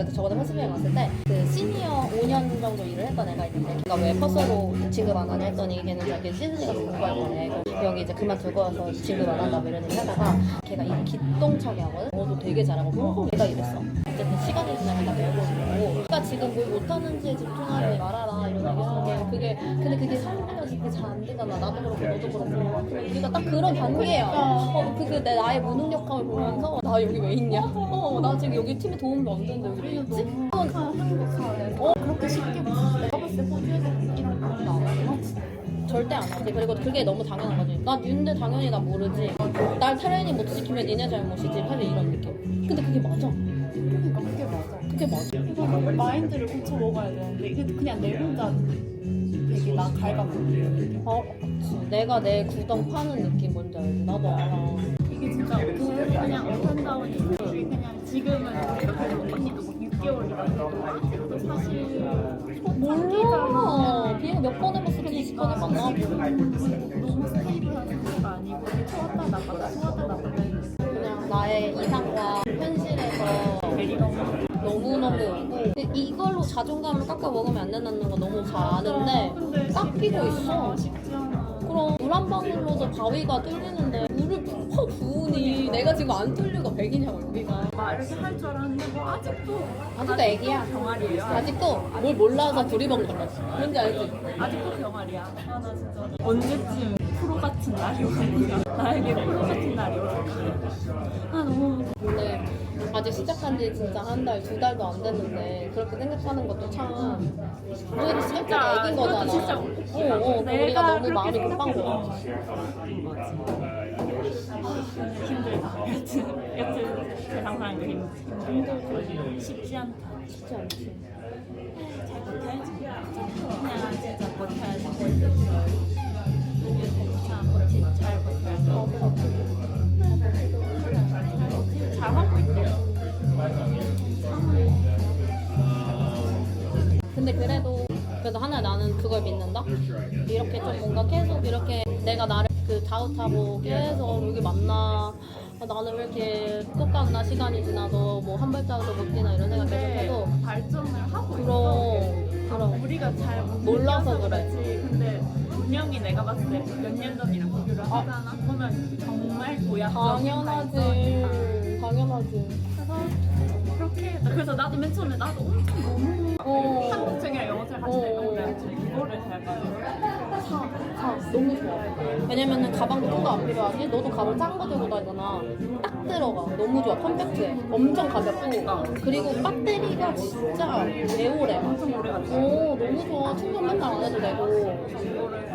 그래도 저번에 퍼스비에 갔을 때 그 시니어 5년 정도 일을 했던 애가 있는데 걔가 왜 퍼스로 진급 안 하냐 했더니 걔는 저기 시드니 가서 공부할 거래. 여기 이제 그만두고 와서 진급 안 한다고 이런 얘기 하다가 걔가 일 기똥차게 하거든? 너도 되게 잘하고 걔가 이랬어. 어쨌든 시간이 지나면 다 배우고 있고 그러니까 지금 뭘 못하는지에 집중하지 말아라 이런 얘기 하는 게 근데 그게 설명이 잘 안 되잖아. 나도 그렇고 너도 그렇고 우리가 딱 그런 단계야. 내 나의 무능력함을 보면서 나 여기 왜 있냐? 나 지금 여기 팀에 도움도 안 되는데 여기 왜 있지? 한국 사회에서 그렇게 쉽게 봤을 때 내가 봤을 때 호주에서 이런 그런 거 안 하지? 절대 안 하지. 그리고 그게 너무 당연한 거지. 나 니네 당연히 나 모르지. 날 트레이닝 못 시키면 니네 잘못이지. 사실 이런 느낌. 근데 그게 맞아. 그러니까 그게 맞아. 그게 맞아. 이거는 마인드를 고쳐 먹어야 되는데 이게 그냥 내 혼자 되게 나 갉아먹는 느낌. 그치. 내가 내 구덩 파는 느낌 뭔지 알지? 나도 알아. 이게 진짜 그냥 업앤다운이 그냥 지금은 이렇게 언니도 막 6개월이라도 아직도 사실 몰라. 비행 몇 번 해봤어? 20번 해봤나? 너무 스테이블한 상태가 아니고 이렇게 왔다 나갔다 그냥 나의 이상과 현실에서 너무너무 근데 이걸로 자존감을 깎아 먹으면 안 된다는 거 너무 잘 아는데 깎이고 있어. 쉽지 않아. 그럼 물 한 방울로도 바위가 뚫리는데 물을 푹 부으니 내가 지금 안 뚫리고 백이냐고 여기가. 막 이렇게 할 줄 알았는데 뭐 아직도 애기야. 병아리예요. 아직도 뭘 몰라서 두리번거렸어. 뭔지 알지? 아직도 병아리야. 아, 나 진짜 언제쯤 프로 같은 날이 올까? 나에게 프로 같은 날이 올까? 아, 너무 근데 아직 시작한 지 진짜 한 달, 2달도 안 됐는데 그렇게 생각하는 것도 참 우리도 살짝 애긴 거잖아. 진짜 우리가 너무 마음이 급한 거야. 힘들다. 여튼 세상 사는 게 힘들고 쉽지 않다. 쉽지 않지. 잘 버텨야지. 그냥 진짜 버텨야지. 잘 버텨야지. 잘하고 있대요. 근데 그래도 하나 나는 그걸 믿는다? 이렇게 좀 뭔가 계속 이렇게 내가 나를 그 다운타고 계속 여기 만나 나는 왜 이렇게 똑같나 시간이 지나도 뭐 한 발자국도 못 뛰나 이런 생각 계속 해도 발전을 하고 그럼 우리가 잘 몰라서 느껴서 그래. 그렇지. 근데 분명히 내가 봤을 때 몇 년 전이랑 비교를 하잖아. 그러면 정말 도약적인 당연하지. 그래서 그렇게 했다. 그래서 나도 맨 처음에 나도 엄청 너무 한국적이랑 영어를 같이 내는데 이거를 잘 봐요. 너무 좋아. 왜냐면은 가방도 큰 거 안 필요하지? 너도 가방 짠 거 들고 다니잖아. 딱 들어가. 너무 좋아. 컴팩트해. 엄청 가볍고. 그리고 배터리가 진짜 개오래. 엄청 오래 갔지. 너무 좋아. 충전 맨날 안 해도 되고.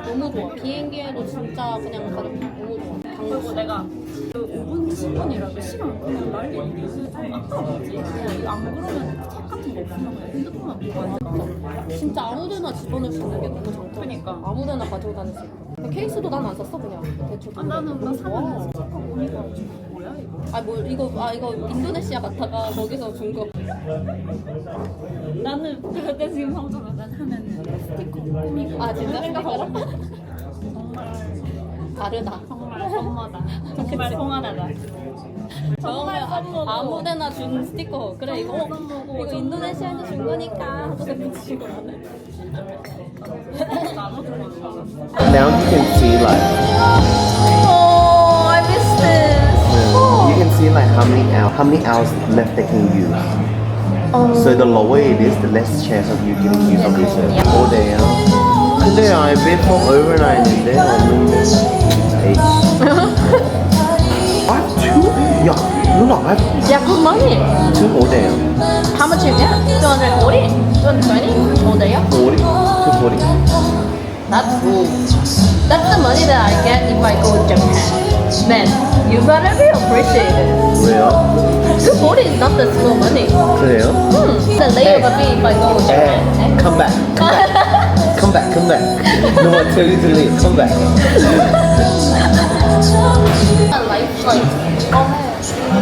너무 좋아. 비행기에도 진짜 그냥 가볍고 너무 좋아. 그리고 내가 그 5분, 10분이라도 시간 그냥 날리는 좀 아까워지. 이거 안 그러면 책 같은 거 없으면 그냥 핸드폰만 보고 하니까. 진짜 아무데나 집어넣을 수 있는 게 너무 장점. 그러니까. 아무데나 가지고 다닐 수 있고. 케이스도 난 안 샀어 그냥. 대충. 나는 나 너무 사면 좋아. 스티커 보니까 뭐야 이거? 이거 인도네시아 갔다가 거기서 준 거. 나는 그때 지금 상처가 난 하면 스티커 보니까 진짜 스티커라? 다르다. 정말 선마다. 정말 송하나다. 정말 선모고 아무데나 준 스티커. 그래 이거 선모고 이거 인도네시아에서 준 거니까 하고서 붙이고 나는. 나눠 주거든. Now you can see like Oh, I miss this. you can see like how many hours left they can use. So the lower it is, the less chance of you getting used on research. all day. 근데 IB 폼 overnight인데 없는데. 에이. 야, 누나 Yeah, good money. 지금 5대요. How much is that? 240? 220? All day? 40, 240. That's cool. That's the money that I get if I go to Japan. Man, you better be appreciated. 왜요? 240 is not that slow money. 그래요? The layer of a fee if I go to Japan. Hey, come back, come back, come back. No one tell you to leave, come back.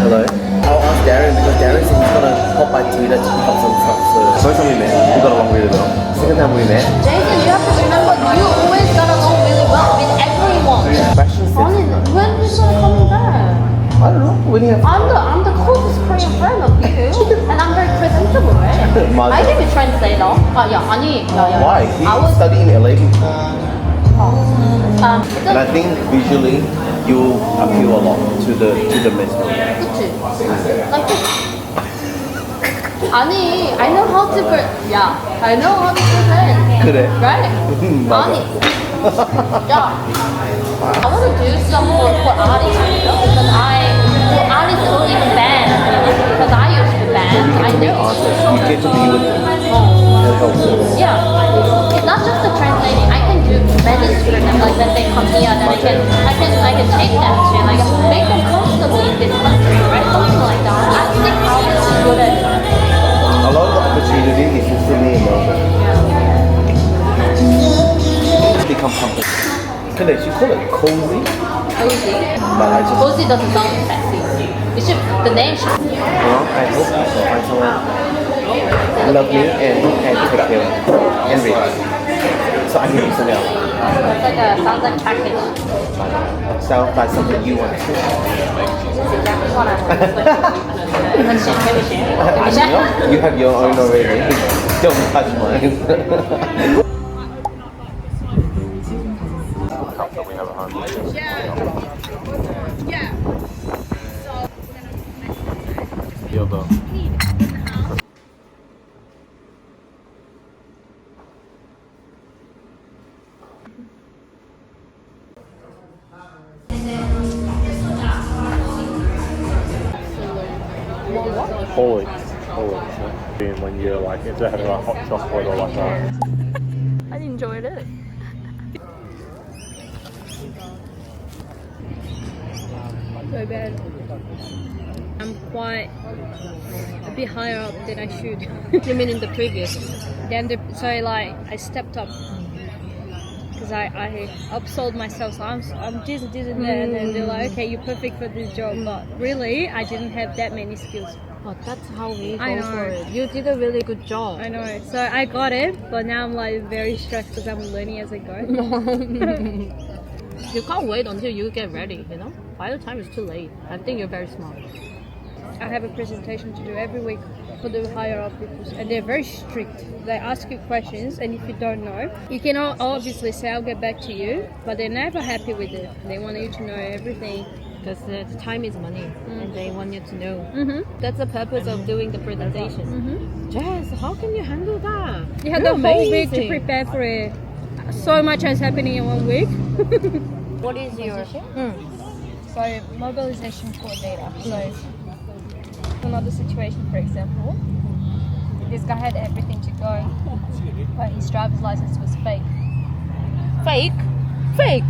Hello? I'll ask Darren because Darren said he's gonna pop by Twitter to pick up some stuff. So first time we met, we got along really well. Second time we met, Jason, you have to remember you always got along really well with everyone. fashion sense. Honey, when is it coming back? I don't know. When you have I'm the closest Korean friend of you, and I'm very presentable, right? I 맞아. think we translate though. 야, 아니, 야. Why? He I was, studying in LA before. because And I think visually you appeal a lot to the master. 그치? Like this. 아니, I know how to I know how to present. 그래. Right? 맞아. 아니, 야, I want to do some for artists, you know? Because for artists only the band, because I used to band, I know. Artist, you get to be with them Oh. and help them. Yeah, it's not just the translating. I can do manuscript and like when they come here, then I can take them to like make them comfortable in this country, right? Something like that. I think artists is good at it. A lot of the opportunity is in Sydney and Melbourne. Become company. Can they actually call it cozy? Cozy. But I just, Cozy doesn't sound sexy. It should. The name should. I hope I can find someone love me and take care and read. So I can do something else. It's like a sounds like package. Sounds like something you want to do. Exactly what I want. Let's share. Can we share? Can we share? You have your own already. Don't touch mine. Yoga. Holy. When you're like, instead of having like hot chocolate or like that. I enjoyed it. So bad. I'm quite a bit higher up than I should. You mean in the previous? So like I stepped up because I upsold myself. So I'm this and that, and then they're like, okay, you're perfect for this job. But really, I didn't have that many skills. Oh, that's how we I go know. for it. You did a really good job. I know. So I got it, but now I'm like very stressed because I'm learning as I go. You can't wait until you get ready, you know? By the time it's too late. I think you're very smart. I have a presentation to do every week for the higher up people, and they're very strict. They ask you questions, and if you don't know, you can obviously say, I'll get back to you, but they're never happy with it. They want you to know everything. Because the time is money and they want you to know. Mm-hmm. That's the purpose of doing the presentation. Jess, how can you handle that? You had You're the whole week to amazing. prepare for it. So much is happening in 1 week. What is your... So, mobilization coordinator. So, another situation, for example, this guy had everything to go, but his driver's license was fake. Fake? Fake?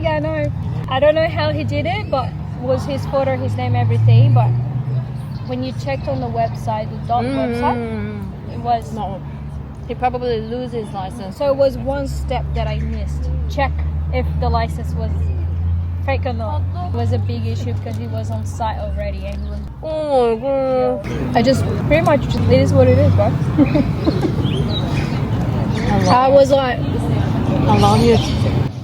Yeah, I know. I don't know how he did it, but it was his photo, his name, everything. But when you checked on the website, the dot website, it was No. He probably lose his license. So it was one step that I missed. Check if the license was fake or not. It was a big issue because he was on site already and he was. Oh my god. I just pretty much it is what it is, bro. I was like, I love you.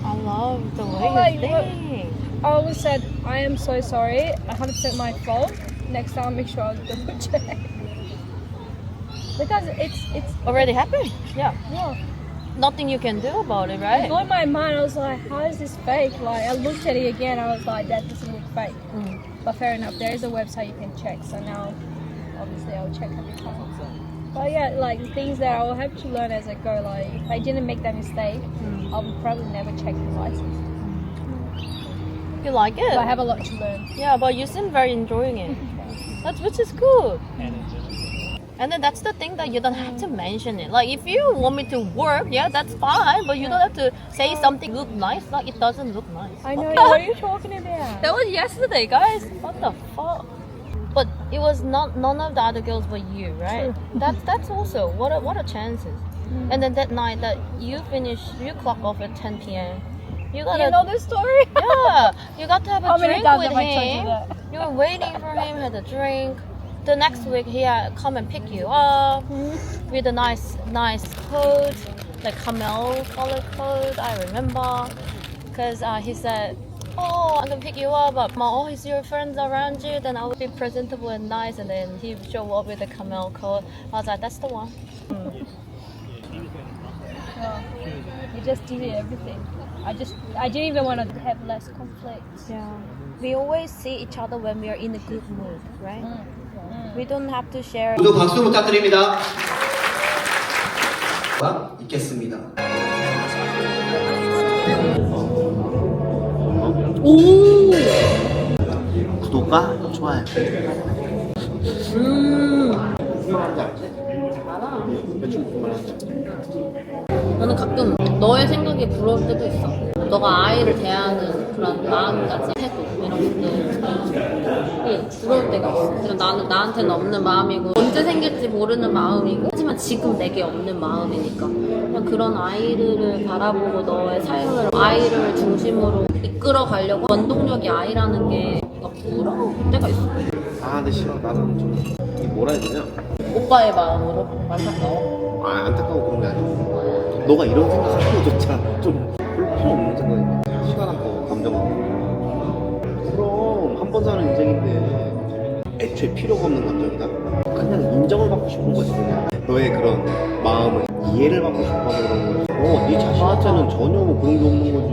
I love the way like, you think. I always said, I am so sorry. 100% my fault. Next time, make sure I'll double check. Because it's Already happened? Yeah. yeah. Nothing you can do about it, It right? blew my mind. I was like, how is this fake? Like, I looked at it again. I was like, that doesn't look fake. But fair enough, there is a website you can check. So now, obviously, I'll check every time. But yeah, like things that I'll have to learn as I go. Like, if I didn't make that mistake, I'll probably never check the license. You like it? So I have a lot to learn. Yeah, but you seem very enjoying it. That's which is good. And then that's the thing that you don't have to mention it. Like if you want me to work, yeah, that's fine. But you don't have to say something look nice. Like it doesn't look nice. I know. What are you talking about? That was yesterday, guys. What the fuck? But it was not none of the other girls but you, right? That's also what a chances. And then that night that you clock off at 10 p.m. You got You know this story? yeah, you got to have a How many drink times with have I told you him. that? You were waiting for him, had a drink. The next week he had come and pick you up with a nice coat, like camel color coat. I remember, because he said oh, I can pick you up. Oh, is your friends around you? Then I will be presentable and nice. And then he show up with a camel coat. I was like, that's the one. Well, you just did everything. I didn't even want to have less conflicts. Yeah. We always see each other when we are in a good mood, right? We don't have to share. 모두 박수 부탁드립니다. 있겠습니다. 구독과 좋아요. 나는 가끔 너의 생각이 부러울 때도 있어. 너가 아이를 대하는 그런 마음가짐, 태도 이런 것들이 부러울 때가 있어. 그래서 나는 나한테는 없는 마음이고 언제 생길지 모르는 마음이고 하지만 지금 내게 없는 마음이니까 그냥 그런 아이를 바라보고 너의 삶을 아이를 중심으로 이끌어 가려고 원동력이 아이라는 게 부러울 때가 있어. 아 근데 싫어. 나는 좀 이게 뭐라 해야 되냐? 오빠의 마음으로 안타까워. 아 안타까워 그런 게 아니고 너가 이런 생각하는 것조차 좀 필요 없는 생각이야. 시간 아까워 감정 아까워. 그럼 한 번 사는 인생인데 애초에 필요가 없는 감정이다. 그냥 인정을 받고 싶은 거지 그냥. 너의 그런 마음을 이해를 받고 싶어서 그런 거지. 네 자신한테는 전혀 그런 게 없는 거지.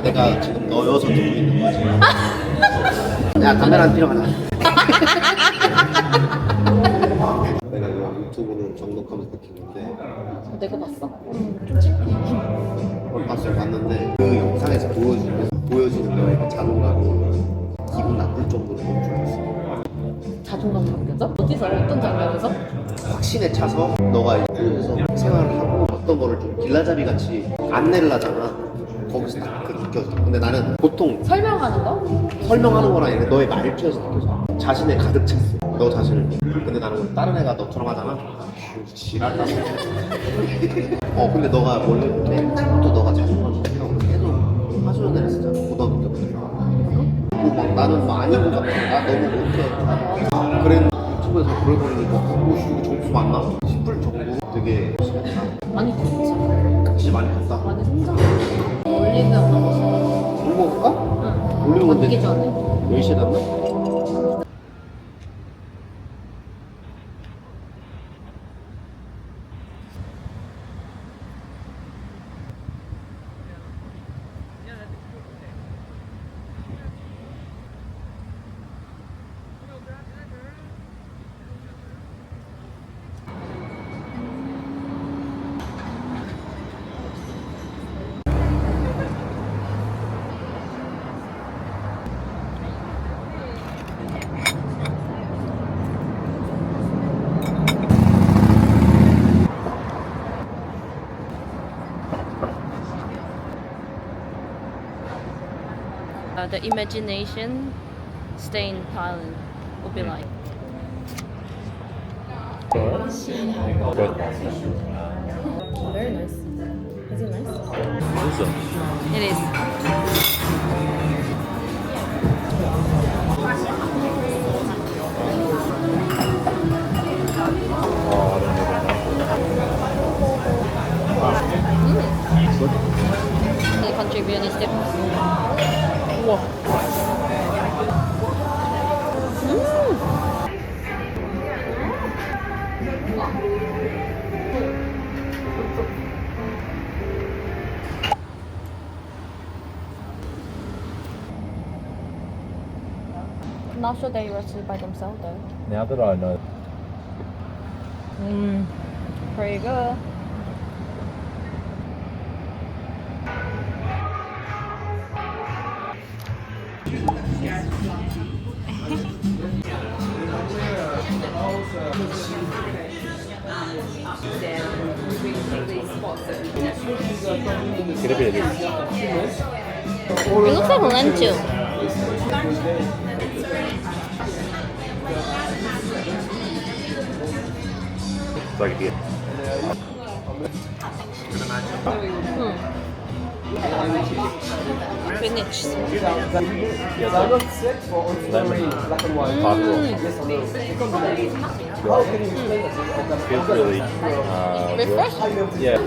내가 지금 너여서 듣고 있는 거지. 야 담배는 안 필요하다. 내가 이거 유튜브를 정독하면서 느끼는데 내가 봤어? 봤는데 그 영상에서 보여지는 너의 그 자존감이 기분 나쁠 정도로 너무 좋았어. 자존감 느껴져? 어디서? 어떤 장면에서? 확신에 차서 너가 이제 생활을 하고 어떤 거를 좀 길라잡이 같이 안내를 하잖아. 거기서 딱 그 느껴져. 근데 나는 보통 설명하는 거? 설명하는 거랑 아니라 너의 말투에서 느껴져. 자신에 가득 찼어. 너 자신을. 근데 나는 다른 애가 너처럼 하잖아. 지랄다. 근데 너가 원래 맨 처음부터 너가 자존감 생각하고 계속 하소연 했었잖아. 고등학교 때부터. 막 나는 뭐 아닌 것 같아. 나 너무 못해. 그래 유튜브에서 그걸 보니까 이거 점수 맞나 싶을 정도 되게 많이 컸지. 진짜 많이 컸다. 많이 성장했어. 올리브 영상 보시고. 올리브 볼까? 응. 올리브 근데 먹기 전에. 10시에 났나? The imagination stay in Thailand would be like. Good. Very nice. Is it nice? Is it? It is. Oh, I don't even know. The contribute is different. Not sure they roasted by themselves though. Now that I know. Pretty good. Get a bit of this. It looks like lentil. It's like here. Spinach. Lemon. Parsley. Feels really Refresh? Yeah.